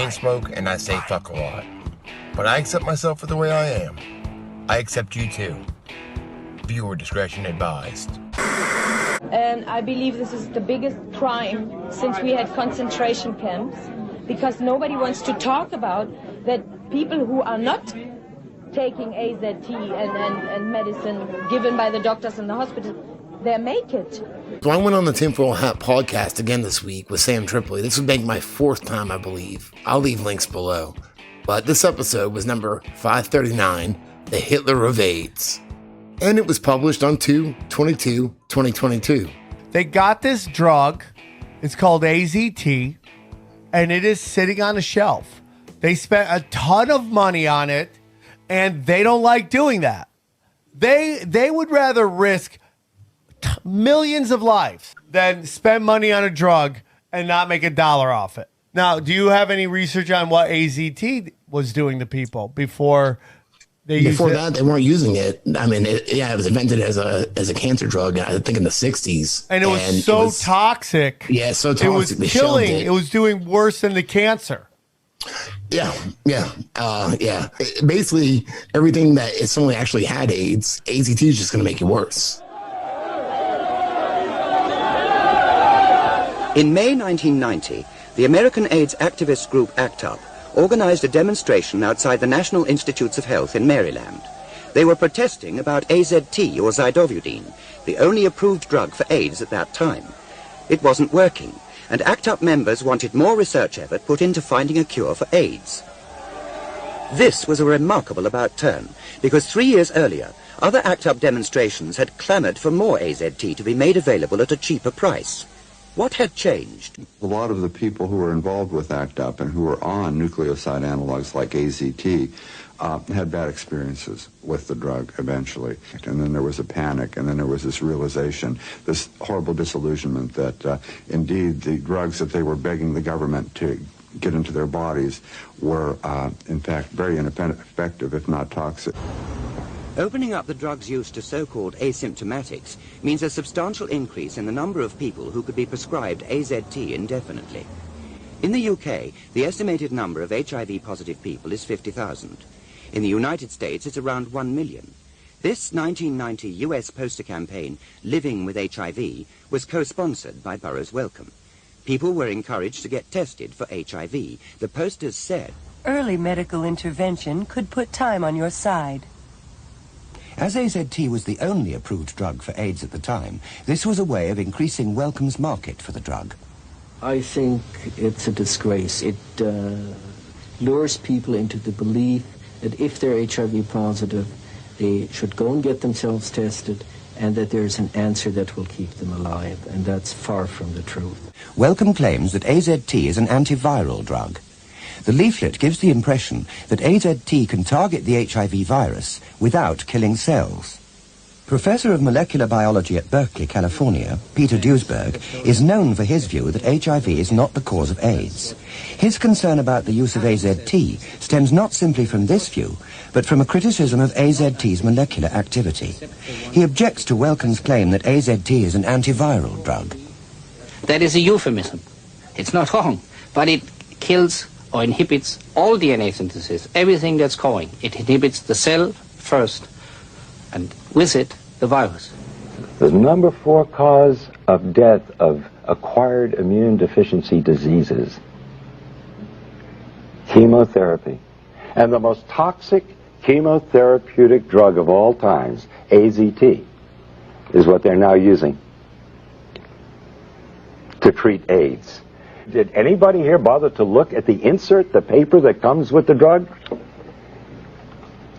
chain smoke and I say fuck a lot. But I accept myself for the way I am. I accept you too. Viewer discretion advised. And I believe this is the biggest crime since we had concentration camps, because nobody wants to talk about that people who are not taking AZT and medicine given by the doctors in the hospital, they make it. So I went on the Tinfoil Hat podcast again this week with Sam Tripoli. This would make my 4th time, I believe. I'll leave links below. But this episode was number 539, The Hitler of AIDS. And it was published on 2/22/2022. They got this drug. It's called AZT, and it is sitting on a shelf. They spent a ton of money on it, and they don't like doing that. They would rather risk millions of lives than spend money on a drug and not make $1 off it. Now, do you have any research on what AZT was doing to people before they used it? Before that, they weren't using it. I mean, it was invented as a cancer drug, I think in the 60s. And it was toxic. Yeah, so toxic. It was killing. It was doing worse than the cancer. Yeah. Basically, everything that if someone actually had AIDS, AZT is just going to make it worse. In May 1990, the American AIDS activist group ACT UP organized a demonstration outside the National Institutes of Health in Maryland. They were protesting about AZT, or zidovudine, the only approved drug for AIDS at that time. It wasn't working, and ACT UP members wanted more research effort put into finding a cure for AIDS. This was a remarkable about turn, because 3 years earlier, other ACT UP demonstrations had clamored for more AZT to be made available at a cheaper price. What had changed? A lot of the people who were involved with ACT UP and who were on nucleoside analogs like AZT had bad experiences with the drug eventually. And then there was a panic, and then there was this realization, this horrible disillusionment that indeed the drugs that they were begging the government to get into their bodies were in fact very ineffective, if not toxic. Opening up the drug's use to so-called asymptomatics means a substantial increase in the number of people who could be prescribed AZT indefinitely. In the UK, the estimated number of HIV-positive people is 50,000. In the United States, it's around 1 million. This 1990 US poster campaign, Living with HIV, was co-sponsored by Burroughs Wellcome. People were encouraged to get tested for HIV. The posters said, "Early medical intervention could put time on your side." As AZT was the only approved drug for AIDS at the time, this was a way of increasing Wellcome's market for the drug. I think it's a disgrace. It lures people into the belief that if they're HIV positive, they should go and get themselves tested, and that there's an answer that will keep them alive, and that's far from the truth. Wellcome claims that AZT is an antiviral drug. The leaflet gives the impression that AZT can target the HIV virus without killing cells. Professor of molecular biology at Berkeley, California, Peter Duesberg, is known for his view that HIV is not the cause of AIDS. His concern about the use of AZT stems not simply from this view, but from a criticism of AZT's molecular activity. He objects to Wellcome's claim that AZT is an antiviral drug. That is a euphemism. It's not wrong, but it kills or inhibits all DNA synthesis, everything that's going. It inhibits the cell first, and with it, the virus. The number 4 cause of death of acquired immune deficiency diseases, chemotherapy. And the most toxic chemotherapeutic drug of all times, AZT, is what they're now using to treat AIDS. Did anybody here bother to look at the insert, the paper that comes with the drug?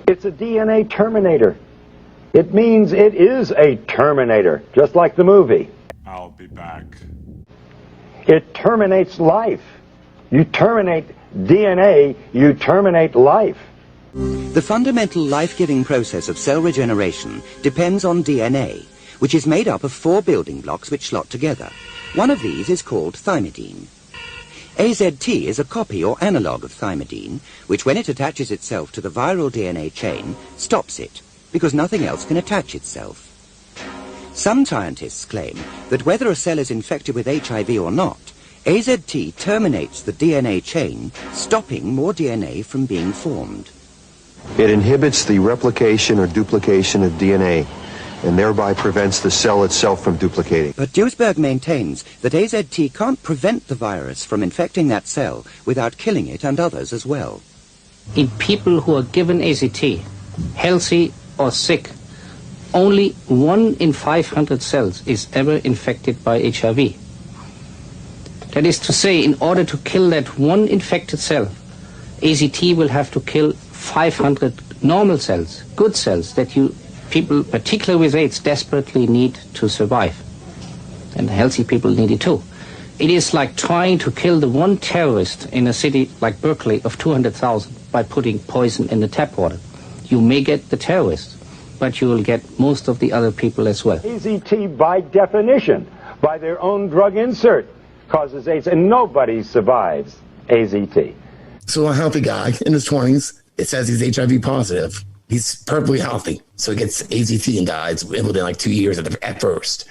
It's a DNA terminator. It means it is a terminator, just like the movie. I'll be back. It terminates life. You terminate DNA, you terminate life. The fundamental life-giving process of cell regeneration depends on DNA, which is made up of 4 building blocks which slot together. One of these is called thymidine. AZT is a copy or analog of thymidine, which when it attaches itself to the viral DNA chain, stops it, because nothing else can attach itself. Some scientists claim that whether a cell is infected with HIV or not, AZT terminates the DNA chain, stopping more DNA from being formed. It inhibits the replication or duplication of DNA, and thereby prevents the cell itself from duplicating. But Duisberg maintains that AZT can't prevent the virus from infecting that cell without killing it and others as well. In people who are given AZT, healthy or sick, only 1 in 500 cells is ever infected by HIV. That is to say, in order to kill that one infected cell, AZT will have to kill 500 normal cells, good cells, that people, particularly with AIDS, desperately need to survive. And healthy people need it too. It is like trying to kill the one terrorist in a city like Berkeley of 200,000 by putting poison in the tap water. You may get the terrorist, but you will get most of the other people as well. AZT, by definition, by their own drug insert, causes AIDS, and nobody survives AZT. So a healthy guy in his 20s, it says he's HIV positive. He's perfectly healthy. So he gets AZT and dies within like 2 years at first.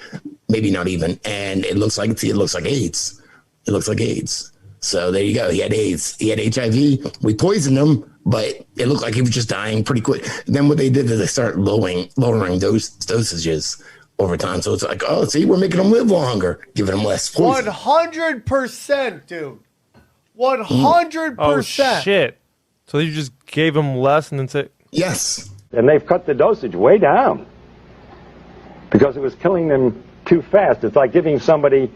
Maybe not even. And it looks like AIDS. It looks like AIDS. So there you go. He had AIDS. He had HIV. We poisoned him, but it looked like he was just dying pretty quick. Then what they did is they started lowering dosages over time. So it's like, oh, see, we're making him live longer, giving him less poison. 100%, dude. 100%. Oh, shit. So you just gave him less and then said... Yes. And they've cut the dosage way down because it was killing them too fast. It's like giving somebody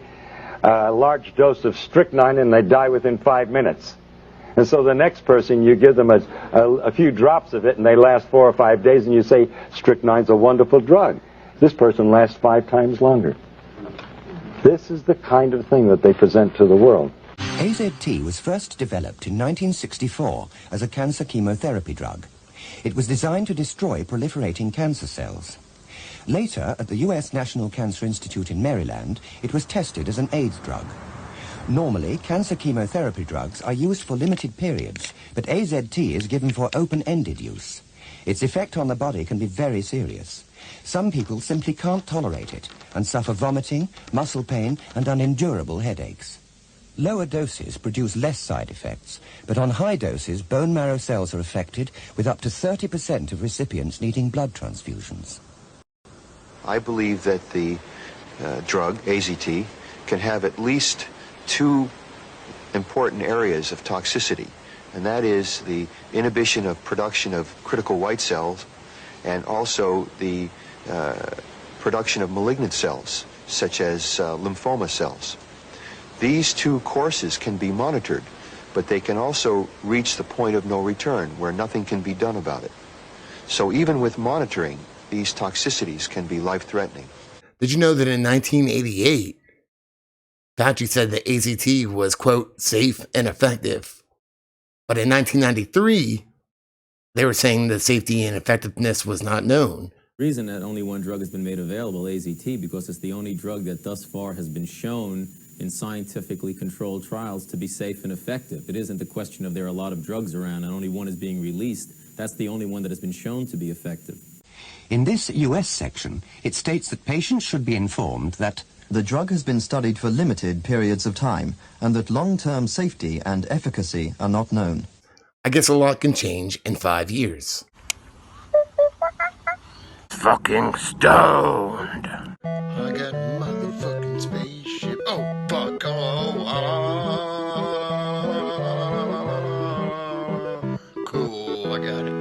a large dose of strychnine and they die within 5 minutes. And so the next person, you give them a few drops of it and they last 4 or 5 days and you say, strychnine's a wonderful drug. This person lasts 5 times longer. This is the kind of thing that they present to the world. AZT was first developed in 1964 as a cancer chemotherapy drug. It was designed to destroy proliferating cancer cells. Later, at the U.S. National Cancer Institute in Maryland, it was tested as an AIDS drug. Normally, cancer chemotherapy drugs are used for limited periods, but AZT is given for open-ended use. Its effect on the body can be very serious. Some people simply can't tolerate it and suffer vomiting, muscle pain, and unendurable headaches. Lower doses produce less side effects, but on high doses, bone marrow cells are affected, with up to 30% of recipients needing blood transfusions. I believe that the drug, AZT, can have at least 2 important areas of toxicity, and that is the inhibition of production of critical white cells and also the production of malignant cells, such as lymphoma cells. These 2 courses can be monitored, but they can also reach the point of no return where nothing can be done about it. So even with monitoring, these toxicities can be life-threatening. Did you know that in 1988, Fauci said that AZT was, quote, safe and effective? But in 1993, they were saying the safety and effectiveness was not known. The reason that only one drug has been made available, AZT, because it's the only drug that thus far has been shown in scientifically controlled trials to be safe and effective. It isn't a question of there are a lot of drugs around and only one is being released. That's the only one that has been shown to be effective. In this U.S. section, it states that patients should be informed that the drug has been studied for limited periods of time and that long-term safety and efficacy are not known. I guess a lot can change in 5 years. Fucking stoned. I got motherfucking spaceship. Oh, fuck. Oh, cool. I got it.